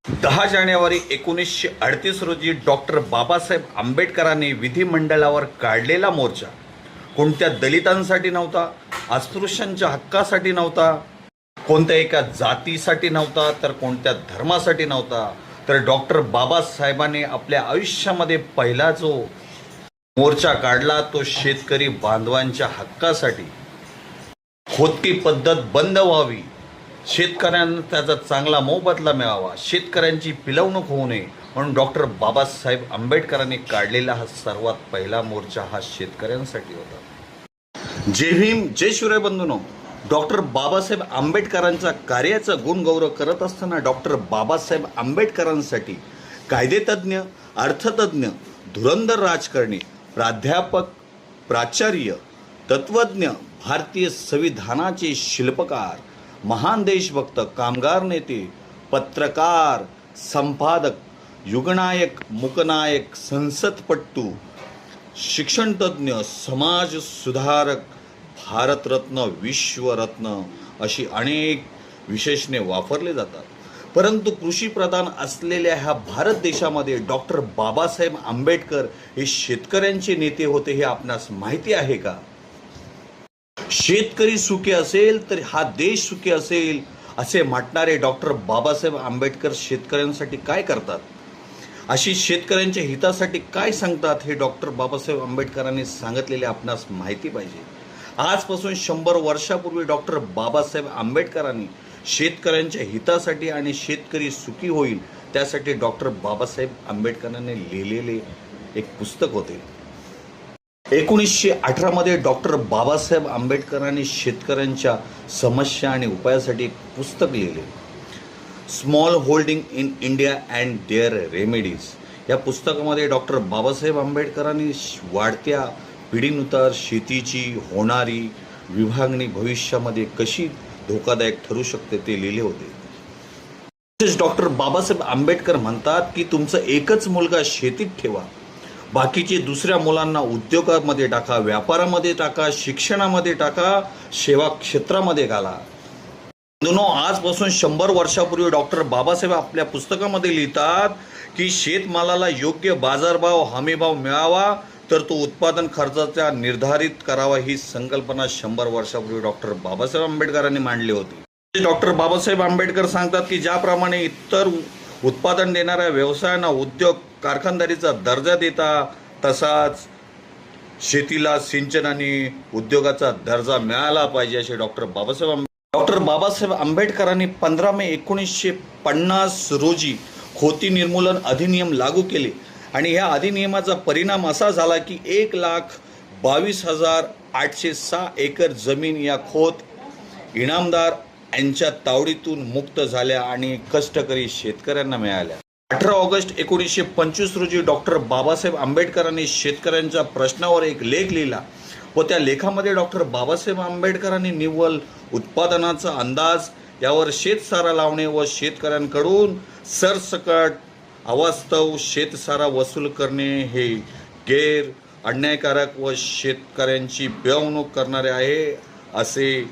10 जानेवारी 1938 रोजी डॉक्टर बाबासाहेब आंबेडकरांनी विधिमंडळावर काढलेला मोर्चा कोणत्या दलितांसाठी नव्हता, अस्पृश्यांच्या हक्कासाठी नव्हता, कोणत्या एका जातीसाठी नव्हता, तर कोणत्या धर्मासाठी नव्हता, तर डॉक्टर बाबासाहेबांनी आपल्या आयुष्यामध्ये पहिला जो मोर्चा काढला तो शेतकरी बांधवांच्या हक्कासाठी. खोदकी पद्धत बंद व्हावी, शेतकऱ्यांना त्याचा चांगला मोबदला मिळावा, शेतकऱ्यांची पिळवणूक होऊ नये म्हणून डॉक्टर बाबासाहेब आंबेडकरांनी काढलेला हा सर्वात पहिला मोर्चा हा शेतकऱ्यांसाठी होता. जय भीम, जय शिवराय बंधूंनो. डॉक्टर बाबासाहेब आंबेडकरांच्या कार्याचा गुणगौरव करत असताना डॉक्टर बाबासाहेब आंबेडकरांसाठी कायदेतज्ञ, अर्थतज्ञ, धुरंधर राजकारणी, प्राध्यापक, प्राचार्य, तत्वज्ञ, भारतीय संविधानाचे शिल्पकार, महान देशभक्त, कामगार नेते, पत्रकार, संपादक, युगनायक, मूकनायक, संसदपटू, शिक्षणतज्ञ, समाज सुधारक, भारतरत्न, विश्वरत्न अशी अनेक विशेषणे वापरले जातात. परंतु कृषीप्रधान असलेल्या ह्या भारत देशामध्ये डॉक्टर बाबासाहेब आंबेडकर हे शेतकऱ्यांचे नेते होते हे आपणास माहिती आहे का? शेतकरी सुखी असेल तर हा देश सुखी असेल असे म्हटणारे डॉक्टर बाबासाहेब आंबेडकर शेतकऱ्यांसाठी काय करतात, अशी शेतकऱ्यांच्या हितासाठी काय सांगतात हे डॉक्टर बाबासाहेब आंबेडकरांनी सांगितलेले आपणास माहिती पाहिजे. आजपासून 100 वर्षापूर्वी डॉक्टर बाबासाहेब आंबेडकरांनी शेतकऱ्यांच्या हितासाठी आणि शेतकरी सुखी होईल त्यासाठी डॉक्टर बाबासाहेब आंबेडकरांनी लिहिलेले एक पुस्तक होते. 1918 मध्ये डॉक्टर बाबासाहेब आंबेडकरांनी शेतकऱ्यांच्या समस्या आणि उपायासाठी एक पुस्तक लिहिले, small holding in India and their remedies. या पुस्तकामध्ये डॉक्टर बाबासाहेब आंबेडकरांनी वाढत्या पिढीनुसार शेतीची होणारी विभागणी भविष्यामध्ये कशी धोकादायक ठरू शकते ते लिहिले होते. तसेच डॉक्टर बाबासाहेब आंबेडकर म्हणतात की तुमचा एकच मुलगा शेतीत ठेवा, बाकीचे दुसऱ्या मुलांना उद्योगामध्ये टाका, व्यापारामध्ये टाका, शिक्षणामध्ये टाका, सेवा क्षेत्रामध्ये घाला. आजपासून 100 वर्षापूर्वी डॉक्टर बाबासाहेब आपल्या पुस्तकामध्ये लिहितात की शेतमालाला योग्य बाजारभाव, हमीभाव मिळावा तर तो उत्पादन खर्चाचा निर्धारित करावा ही संकल्पना 100 वर्षापूर्वी डॉक्टर बाबासाहेब आंबेडकरांनी मांडली होती. डॉक्टर बाबासाहेब आंबेडकर सांगतात की ज्याप्रमाणे इतर उत्पादन देणाऱ्या व्यवसायांना उद्योग कारखानदारीचा दर्जा देता तसाच शेतीला सिंचन आणि उद्योगाचा दर्जा मिळाला पाहिजे असे डॉक्टर बाबासाहेब आंबेडकरांनी 15 मे 1950 रोजी खोती निर्मूलन अधिनियम लागू केले आणि ह्या अधिनियमाचा परिणाम असा झाला की 1,22,806 एकर जमीन या खोत इनामदार यांच्या तावडीतून मुक्त झाल्या आणि कष्टकरी शेतकऱ्यांना मिळाल्या. 18 ऑगस्ट 1925 रोजी डॉक्टर बाबासाहेब आंबेडकरांनी शेतकऱ्यांच्या प्रश्नावर एक लेख लिहिला व त्या लेखामध्ये डॉक्टर बाबासाहेब आंबेडकरांनी निव्वळ उत्पादनाचा अंदाज, यावर शेतसारा लावणे व शेतकऱ्यांकडून सरसकट अवास्तव शेतसारा वसूल करणे हे गैर अन्यायकारक व शेतकऱ्यांची पिळवणूक करणारे आहे असे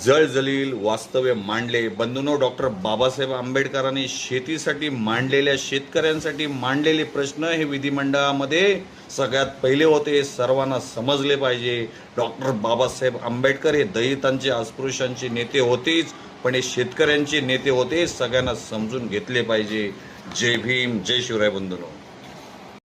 जळजलील वास्तव्य मांडले. बंधूंनो, डॉक्टर बाबासाहेब आंबेडकरांनी शेतीसाठी मांडलेल्या, शेतकऱ्यांसाठी मांडलेले प्रश्न हे विधिमंडळामध्ये सगळ्यात पहिले होते, हे सर्वांना समजले पाहिजे. डॉक्टर बाबासाहेब आंबेडकर हे दलितांचे, अस्पृश्यांचे नेते होतेच, पण हे शेतकऱ्यांचे नेते होते, सगळ्यांना समजून घेतले पाहिजे. जय भीम, जय शिवराय बंधूंनो.